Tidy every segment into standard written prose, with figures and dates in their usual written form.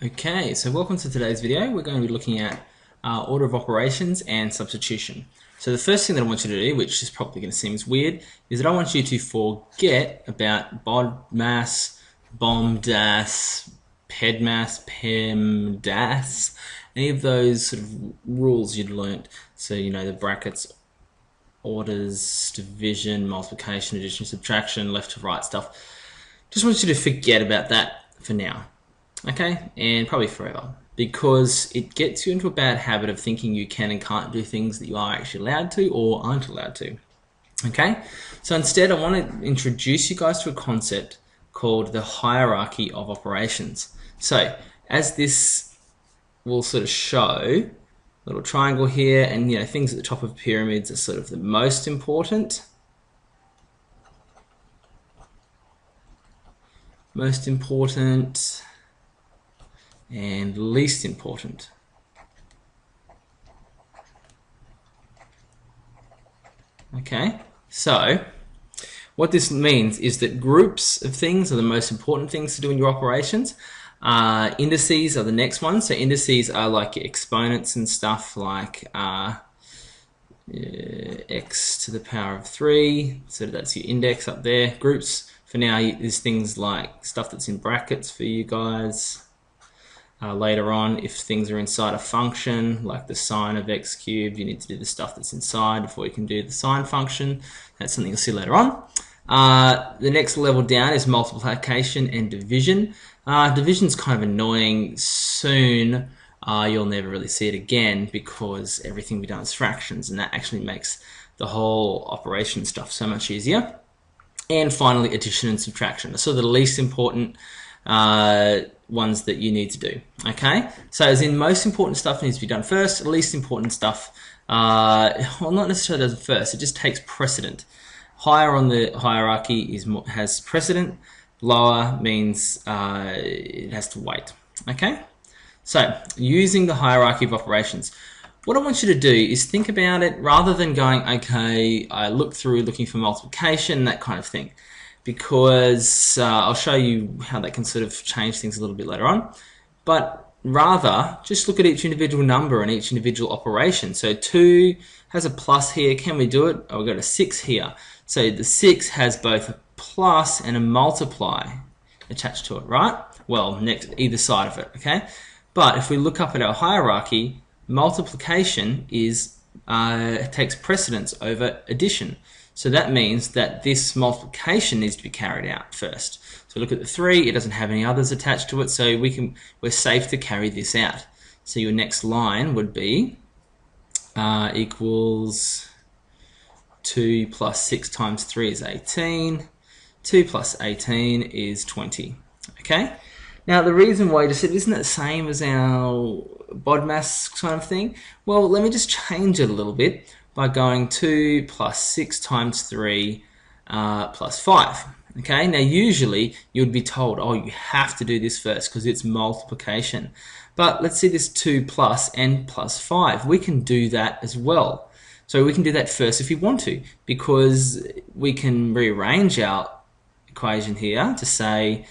Okay, so welcome to today's video. We're going to be looking at order of operations and substitution. So the first thing that I want you to do, which is probably going to seem weird, is that I want you to forget about BODMAS, BOMDAS, PEDMAS, PEMDAS, any of those sort of rules you'd learnt. So, you know, the brackets, orders, division, multiplication, addition, subtraction, left to right stuff. Just want you to forget about that for now. Okay, and probably forever, because it gets you into a bad habit of thinking you can and can't do things that you are actually allowed to or aren't allowed to. Okay, so instead I want to introduce you guys to a concept called the hierarchy of operations. So as this will sort of show, little triangle here, and you know, things at the top of pyramids are sort of the most important. And least important. Okay, so what this means is that groups of things are the most important things to do in your operations. Indices are the next one. So indices are like your exponents and stuff like x to the power of 3. So that's your index up there. Groups for now is things like stuff that's in brackets for you guys. Later on, if things are inside a function, like the sine of x cubed, you need to do the stuff that's inside before you can do the sine function. That's something you'll see later on. The next level down is multiplication and division. Division's kind of annoying. Soon, you'll never really see it again because everything we do is fractions, and that actually makes the whole operation stuff so much easier. And finally, addition and subtraction. So the least important ones that you need to do. Okay, so as in most important stuff needs to be done first, least important stuff, well, not necessarily does it first, it just takes precedent. Higher on the hierarchy has precedent, lower means it has to wait. Okay, so using the hierarchy of operations, what I want you to do is think about it rather than going, okay, I look through looking for multiplication, that kind of thing. Because I'll show you how that can sort of change things a little bit later on. But rather, just look at each individual number and each individual operation. So 2 has a plus here. Can we do it? Oh, we've got a 6 here. So the 6 has both a plus and a multiply attached to it, right? Well, next either side of it, okay? But if we look up at our hierarchy, multiplication is takes precedence over addition. So that means that this multiplication needs to be carried out first. So look at the 3, it doesn't have any others attached to it, so we're safe to carry this out. So your next line would be equals 2 plus 6 times 3 is 18. 2 plus 18 is 20. Okay? Now the reason why you just said, isn't it the same as our BODMAS kind of thing? Well, let me just change it a little bit by going 2 plus 6 times 3 plus 5. Okay, now usually you'd be told, oh, you have to do this first because it's multiplication. But let's see this 2 plus and plus 5. We can do that as well. So we can do that first if we want to, because we can rearrange our equation here to say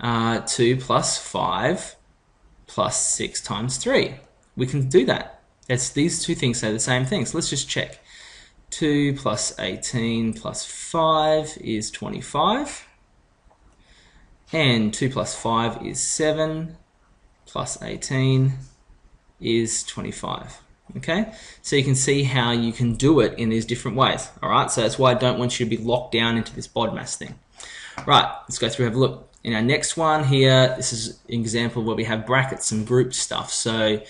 2 plus 5 plus 6 times 3. We can do that. These two things say the same thing, so let's just check. 2 plus 18 plus 5 is 25. And 2 plus 5 is 7 plus 18 is 25. Okay, so you can see how you can do it in these different ways. Alright, so that's why I don't want you to be locked down into this BODMAS thing. Right, let's go through and have a look. In our next one here, this is an example where we have brackets and group stuff. So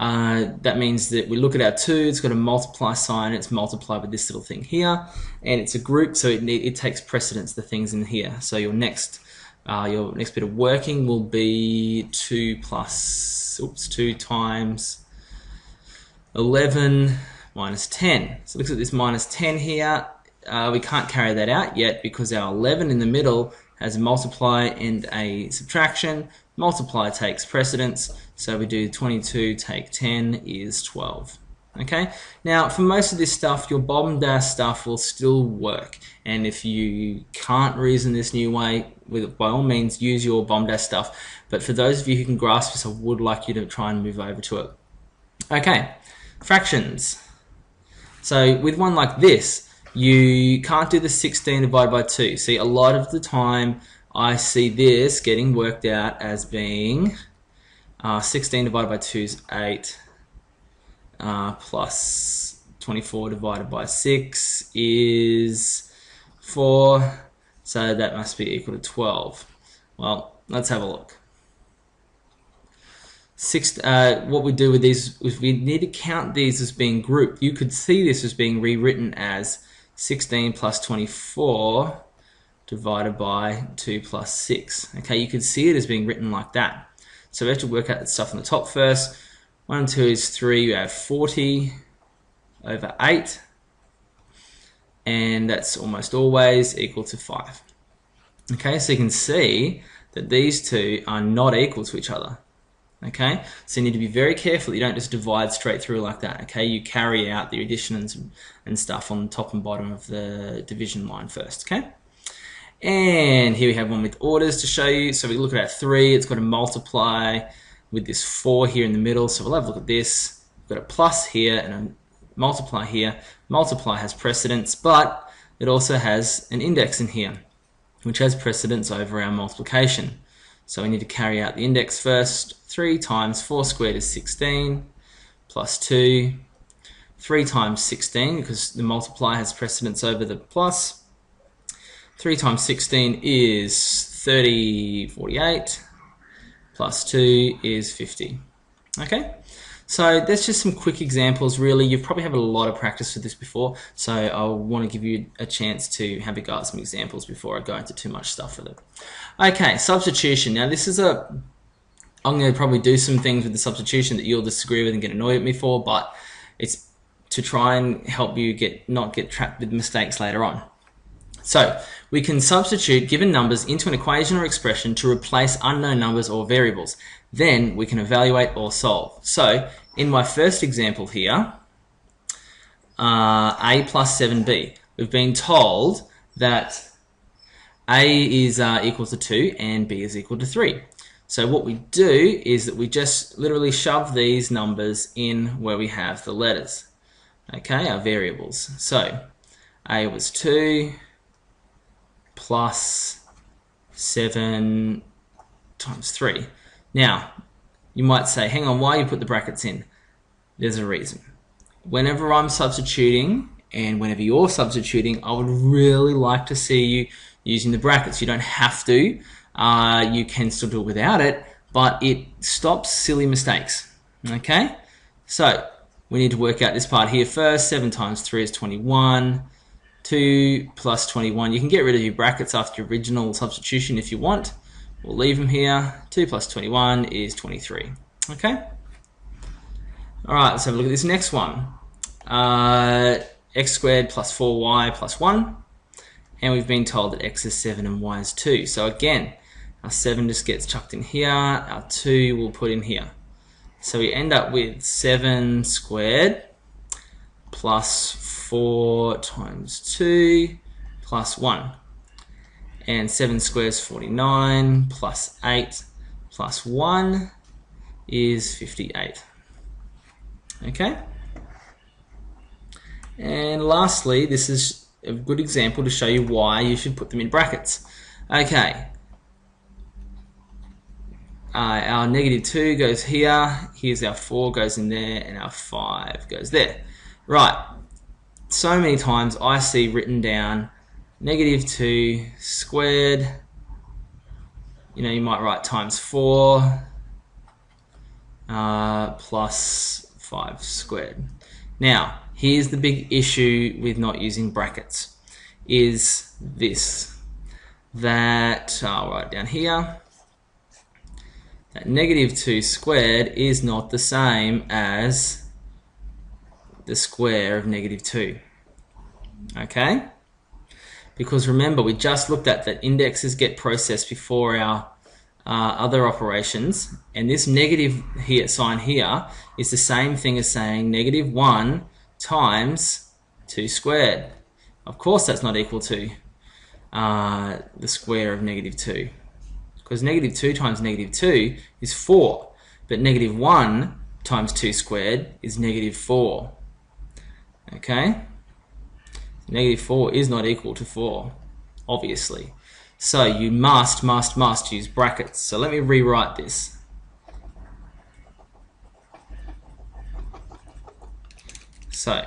that means that we look at our 2, it's got a multiply sign, it's multiplied with this little thing here, and it's a group, so it takes precedence, the things in here. So your next bit of working will be 2 times 11 minus 10. So look at this minus 10 here. We can't carry that out yet because our 11 in the middle has a multiply and a subtraction. Multiply takes precedence, so we do 22 take 10 is 12. Okay, now for most of this stuff, your bomb dash stuff will still work, and if you can't reason this new way, by all means use your bomb dash stuff, but for those of you who can grasp this, I would like you to try and move over to it. Okay, fractions. So with one like this, you can't do the 16 divided by 2. See, a lot of the time I see this getting worked out as being 16 divided by 2 is 8. Plus 24 divided by 6 is 4, so that must be equal to 12. Well, let's have a look. What we do with these is we need to count these as being grouped. You could see this as being rewritten as 16 plus 24 divided by 2 plus 6. Okay, you could see it as being written like that. So we have to work out the stuff on the top first. 1 and 2 is 3, you have 40 over 8, and that's almost always equal to 5. Okay, so you can see that these two are not equal to each other. Okay, so you need to be very careful. You don't just divide straight through like that. Okay, you carry out the addition and stuff on the top and bottom of the division line first. Okay, and here we have one with orders to show you. So we look at our 3, it's got to multiply with this 4 here in the middle, so we'll have a look at this. We've got a plus here and a multiply here. Multiply has precedence, but it also has an index in here, which has precedence over our multiplication. So we need to carry out the index first. 3 times 4 squared is 16, plus 2. 3 times 16, because the multiply has precedence over the plus. 3 times 16 is 48. Plus 2 is 50. Okay, so that's just some quick examples really. You've probably had a lot of practice with this before, so I want to give you a chance to have a go at some examples before I go into too much stuff with it. Okay, substitution. Now this is I'm going to probably do some things with the substitution that you'll disagree with and get annoyed at me for, but it's to try and help you not get trapped with mistakes later on. So we can substitute given numbers into an equation or expression to replace unknown numbers or variables. Then we can evaluate or solve. So in my first example here, a plus 7b, we've been told that a is equal to 2 and b is equal to 3. So what we do is that we just literally shove these numbers in where we have the letters, okay, our variables. So a was 2 plus 7 times 3. Now, you might say, hang on, why you put the brackets in? There's a reason. Whenever I'm substituting, and whenever you're substituting, I would really like to see you using the brackets. You don't have to. You can still do it without it, but it stops silly mistakes. Okay? So, we need to work out this part here first. 7 times 3 is 21. 2 plus 21. You can get rid of your brackets after your original substitution if you want. We'll leave them here. 2 plus 21 is 23. Okay? Alright, let's have a look at this next one. X squared plus 4y plus 1. And we've been told that x is 7 and y is 2. So again, our 7 just gets chucked in here. Our 2 we'll put in here. So we end up with 7 squared plus 4 times 2 plus 1. And 7 squared is 49 plus 8 plus 1 is 58. Okay? And lastly, this is a good example to show you why you should put them in brackets. Okay. Our negative 2 goes here, here's our 4 goes in there, and our 5 goes there. Right. So many times I see written down negative 2 squared, you might write times 4 plus 5 squared. Now, here's the big issue with not using brackets, is this, that, I'll write down here, that negative 2 squared is not the same as the square of negative 2. Okay? Because remember, we just looked at that indexes get processed before our other operations, and this negative here sign here is the same thing as saying negative 1 times 2 squared. Of course that's not equal to the square of negative 2, because negative 2 times negative 2 is 4, but negative 1 times 2 squared is negative 4. Okay? Negative 4 is not equal to 4, obviously. So you must use brackets. So let me rewrite this. So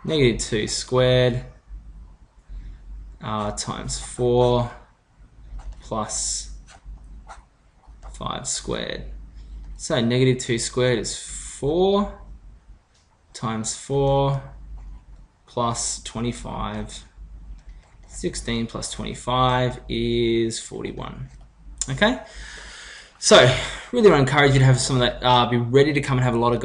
negative 2 squared times 4 plus 5 squared. So negative 2 squared is 4 times 4 plus 25. 16 plus 25 is 41. Okay? So, really want to encourage you to have some of that, be ready to come and have a lot of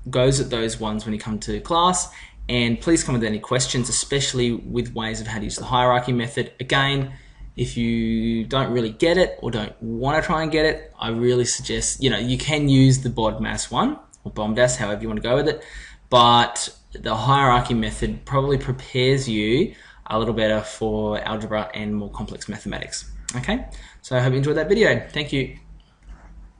goes at those ones when you come to class, and please come with any questions, especially with ways of how to use the hierarchy method. Again, if you don't really get it or don't want to try and get it, I really suggest, you can use the BODMAS one, or BOMDAS, however you want to go with it, but the hierarchy method probably prepares you a little better for algebra and more complex mathematics. Okay, so I hope you enjoyed that video. Thank you.